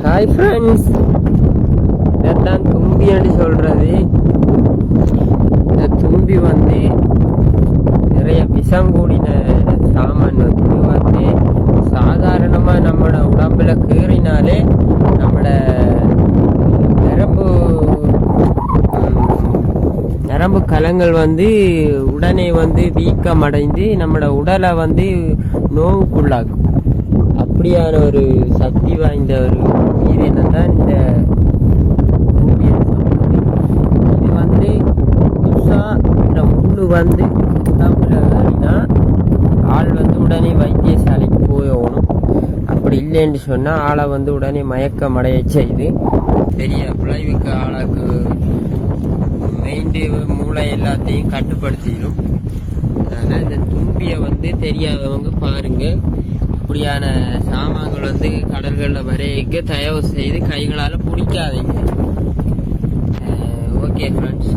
Hi friends, இதான் தும்பின்னு சொல்றது. இந்த தும்பி வந்து நிறைய விஷம் கூடின சாமான் வந்து சாதாரணமாக நம்மளோட உடம்புல கீறினாலே நம்மளோட நரம்பு கலங்கள் வந்து உடனே வந்து வீக்கம் அடைந்து நம்மளோட உடலை வந்து நோவுக்குள்ளாக்கும். அப்படியான ஒரு சக்தி வாய்ந்த ஒரு உயிரினம் தான் இந்த இது வந்து புதுசாக இந்த முள்ளு வந்து உடம்புல ஏறினா ஆள் வந்து உடனே வைத்தியசாலைக்கு போகணும். அப்படி இல்லைன்னு சொன்னால் ஆளை வந்து உடனே மயக்கம் அடைய செய்து பெரிய விளைவுக்கு ஆளாக்கு மைண்டு மூளை எல்லாத்தையும் கட்டுப்படுத்திடும். அதனால் இந்த தும்பியை வந்து தெரியாதவங்க பாருங்கள். இப்படியான சாமான்கள் வந்து கடல்களில் வரைக்க தயவு செய்து கைகளால் பிடிக்காதீங்க. Okay friends.